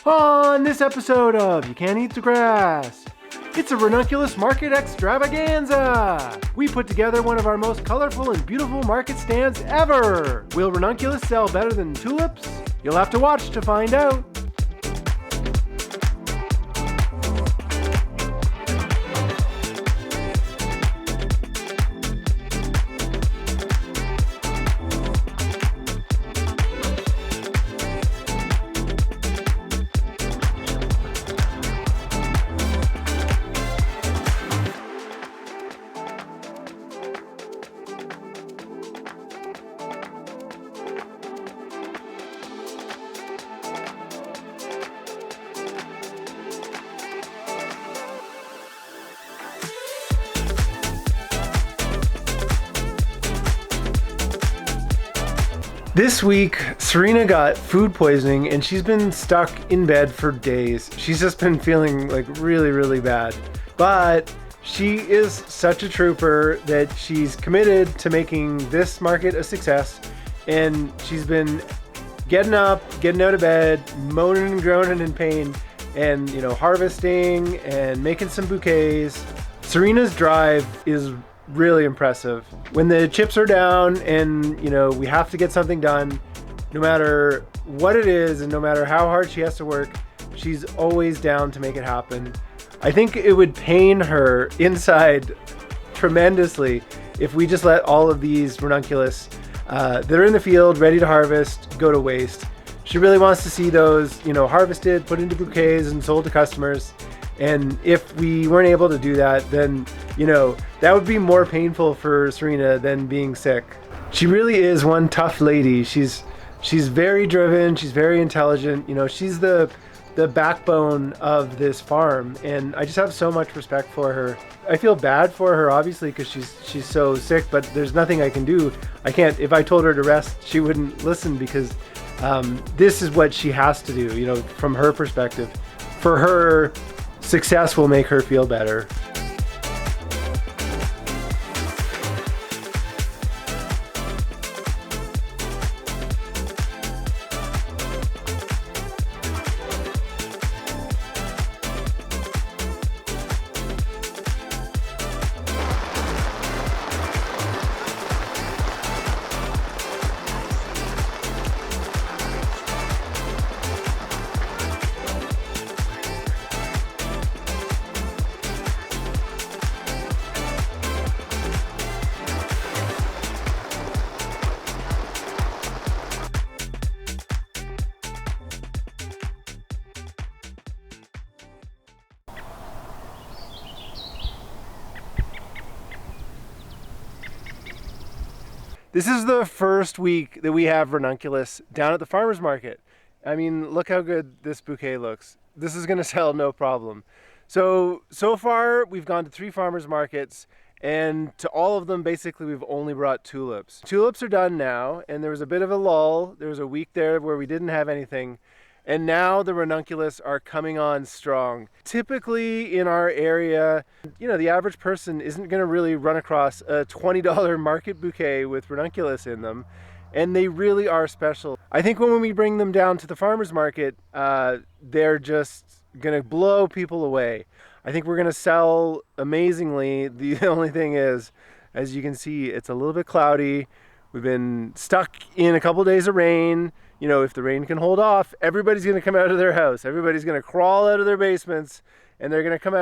On this episode of You Can't Eat the Grass, it's a Ranunculus market extravaganza! We put together one of our most colorful and beautiful market stands ever! Will Ranunculus sell better than tulips? You'll have to watch to find out. This week, Serena got food poisoning and she's been stuck in bed for days. She's just been feeling like really bad. But she is such a trooper that she's committed to making this market a success. And she's been getting up, getting out of bed, moaning and groaning in pain, and harvesting and making some bouquets. Serena's drive is really impressive. When the chips are down and we have to get something done, no matter what it is and no matter how hard she has to work, she's always down to make it happen. I think it would pain her inside tremendously if we just let all of these ranunculus that are in the field ready to harvest go to waste. She really wants to see those harvested, put into bouquets and sold to customers. And if we weren't able to do that, then that would be more painful for Serena than being sick. She really is one tough lady. She's very driven, she's very intelligent. She's the backbone of this farm, and I just have so much respect for her. I feel bad for her, obviously, because she's so sick, but there's nothing I can do. I can't. If I told her to rest, she wouldn't listen, because this is what she has to do, from her perspective. For her, success will make her feel better. This is the first week that we have ranunculus down at the farmer's market. I mean, look how good this bouquet looks. This is gonna sell no problem. So far we've gone to 3 farmers markets, and to all of them basically we've only brought tulips. Tulips are done now, and there was a bit of a lull. There was a week there where we didn't have anything. And now the ranunculus are coming on strong. Typically in our area, the average person isn't gonna really run across a $20 market bouquet with ranunculus in them, and they really are special. I think when we bring them down to the farmer's market, they're just gonna blow people away. I think we're gonna sell amazingly. The only thing is, as you can see, it's a little bit cloudy. We've been stuck in a couple days of rain. If the rain can hold off, everybody's gonna come out of their house. Everybody's gonna crawl out of their basements, and they're gonna come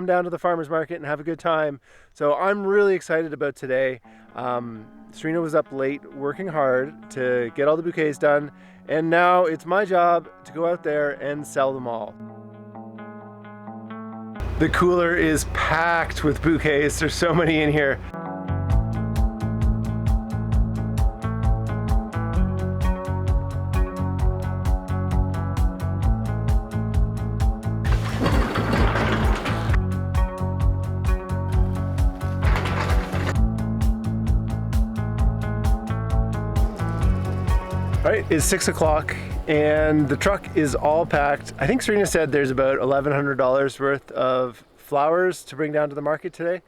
down to the farmer's market and have a good time. So I'm really excited about today. Serena was up late working hard to get all the bouquets done, and now it's my job to go out there and sell them all. The cooler is packed with bouquets. There's so many in here. All right, it's 6 o'clock and the truck is all packed. I think Serena said there's about $1,100 worth of flowers to bring down to the market today.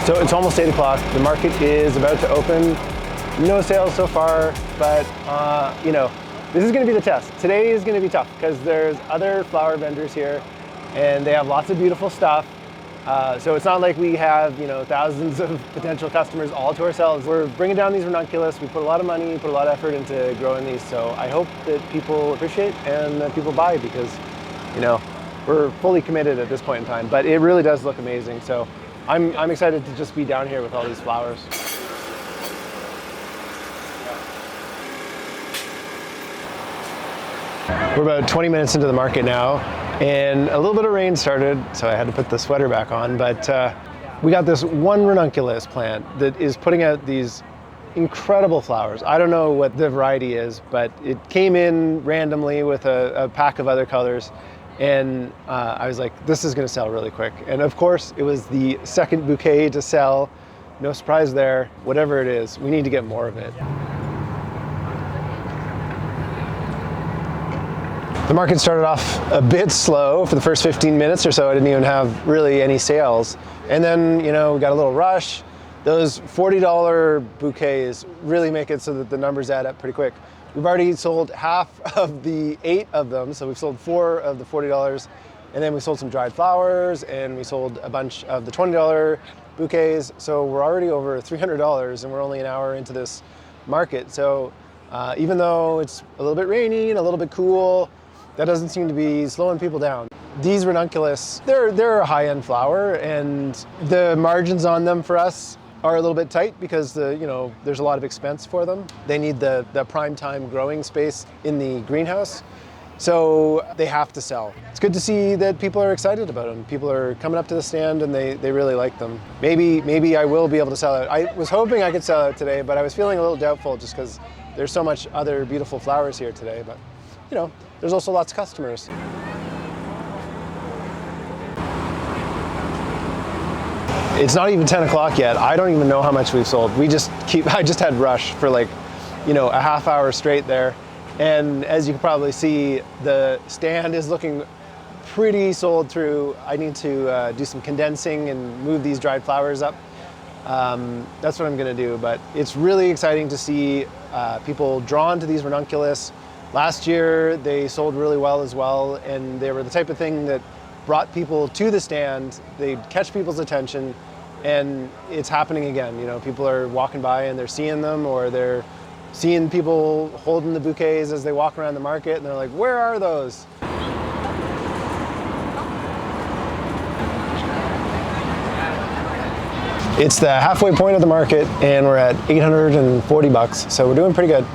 So it's almost 8 o'clock. The market is about to open. No sales so far, but you know, this is going to be the test. Today is going to be tough because there's other flower vendors here and they have lots of beautiful stuff. So it's not like we have, you know, thousands of potential customers all to ourselves. We're bringing down these ranunculus. We put a lot of money, put a lot of effort into growing these. So I hope that people appreciate and that people buy because, you know, we're fully committed at this point in time. But it really does look amazing. So I'm excited to just be down here with all these flowers. We're about 20 minutes into the market now, and a little bit of rain started, so I had to put the sweater back on, but we got this one ranunculus plant that is putting out these incredible flowers. I don't know what the variety is, but it came in randomly with a pack of other colors. And I was like, this is going to sell really quick. And of course, it was the second bouquet to sell. No surprise there. Whatever it is, we need to get more of it. The market started off a bit slow for the first 15 minutes or so. I didn't even have really any sales. And then, you know, we got a little rush. Those $40 bouquets really make it so that the numbers add up pretty quick. We've already sold half of the 8 of them, so we've sold 4 of the $40, and then we sold some dried flowers, and we sold a bunch of the $20 bouquets, so we're already over $300, and we're only an hour into this market. So even though it's a little bit rainy and a little bit cool, that doesn't seem to be slowing people down. These ranunculus, they're a high-end flower, and the margins on them for us are a little bit tight because there's a lot of expense for them. They need the prime time growing space in the greenhouse, so they have to sell. It's good to see that people are excited about them. People are coming up to the stand and they really like them. Maybe I will be able to sell it. I was hoping I could sell it today, but I was feeling a little doubtful just because there's so much other beautiful flowers here today. But you know, there's also lots of customers. It's not even 10 o'clock yet. I don't even know how much we've sold. I just had rush for like, you know, a half hour straight there. And as you can probably see, the stand is looking pretty sold through. I need to do some condensing and move these dried flowers up. That's what I'm gonna do, but it's really exciting to see people drawn to these ranunculus. Last year, they sold really well as well, and they were the type of thing that brought people to the stand. They'd catch people's attention, and it's happening again. You know, people are walking by and they're seeing them, or they're seeing people holding the bouquets as they walk around the market, and they're like, where are those? It's the halfway point of the market, and we're at 840 bucks, so we're doing pretty good.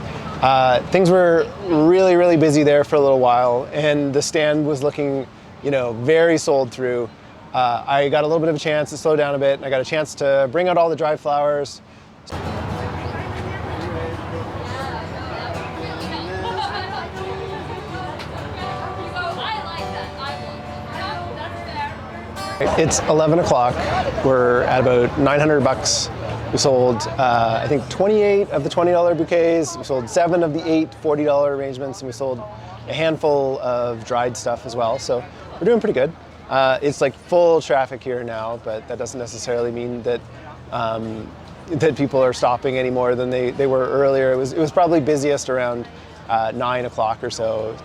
Things were really, really busy there for a little while, and the stand was looking, you know, very sold through. I got a little bit of a chance to slow down a bit, and I got a chance to bring out all the dried flowers. It's 11 o'clock. We're at about 900 bucks. We sold, I think, 28 of the $20 bouquets. We sold 7 of the 8 $40 arrangements, and we sold a handful of dried stuff as well. So we're doing pretty good. It's like full traffic here now, but that doesn't necessarily mean that that people are stopping any more than they were earlier. It was probably busiest around 9 o'clock or so.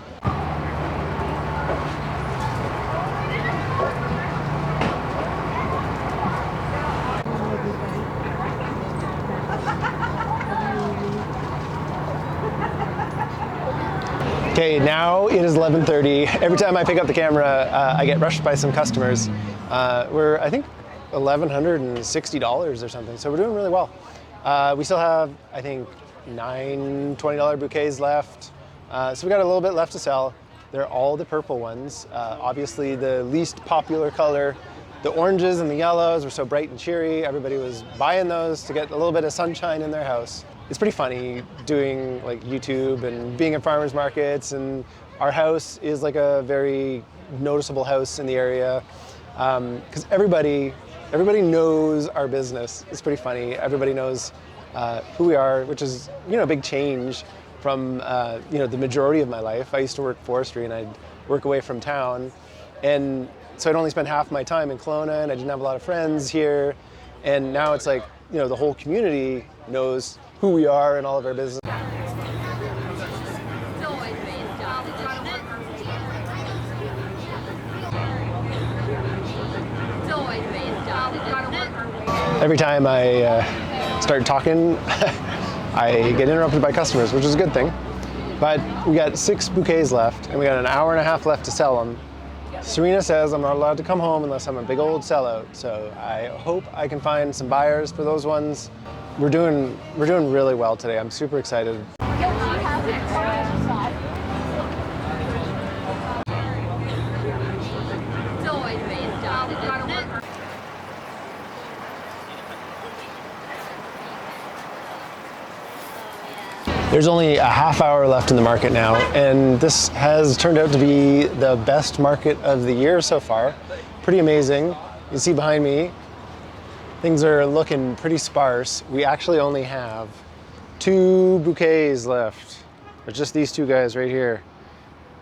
Okay, now it is 11:30. Every time I pick up the camera, I get rushed by some customers. We're, I think, $1,160 or something, so we're doing really well. We still have, I think, 9 $20 bouquets left, so we got a little bit left to sell. They're all the purple ones. Obviously, the least popular color. The oranges and the yellows were so bright and cheery. Everybody was buying those to get a little bit of sunshine in their house. It's pretty funny doing like YouTube and being at farmers markets, and our house is like a very noticeable house in the area because everybody knows our business. It's pretty funny. Everybody knows who we are, which is, you know, a big change from the majority of my life. I used to work forestry and I'd work away from town, and so I'd only spend half my time in Kelowna, and I didn't have a lot of friends here. And now it's like, you know, the whole community knows who we are and all of our business. Every time I start talking, I get interrupted by customers, which is a good thing. But we got 6 bouquets left, and we got an hour and a half left to sell them. Serena says I'm not allowed to come home unless I'm a big old sellout, so I hope I can find some buyers for those ones. We're doing really well today. I'm super excited. There's only a half hour left in the market now, and this has turned out to be the best market of the year so far. Pretty amazing. You see behind me, things are looking pretty sparse. We actually only have 2 bouquets left. It's just these 2 guys right here.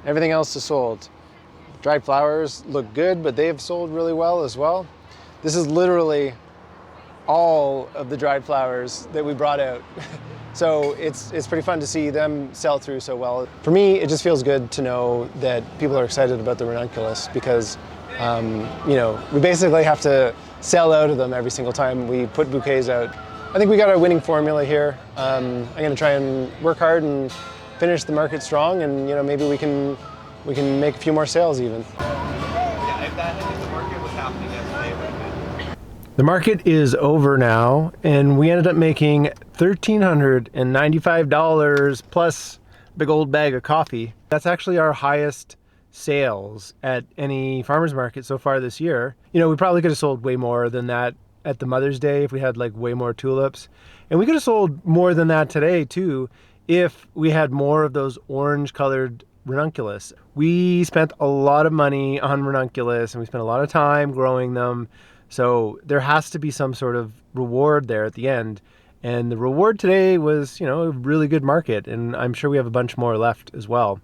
Everything else is sold. Dried flowers look good, but they've sold really well as well. This is literally all of the dried flowers that we brought out. So it's pretty fun to see them sell through so well. For me, it just feels good to know that people are excited about the Ranunculus because, you know, we basically have to sell out of them every single time we put bouquets out. I think we got our winning formula here. I'm gonna try and work hard and finish the market strong, and you know, maybe we can make a few more sales even. Yeah, if the market was happening yesterday, it would have been. The market is over now, and we ended up making $1,395 plus a big old bag of coffee. That's actually our highest sales at any farmer's market so far this year. You know, we probably could have sold way more than that at the Mother's Day if we had like way more tulips. And we could have sold more than that today too if we had more of those orange colored ranunculus. We spent a lot of money on ranunculus and we spent a lot of time growing them. So there has to be some sort of reward there at the end. And the reward today was, you know, a really good market. And I'm sure we have a bunch more left as well.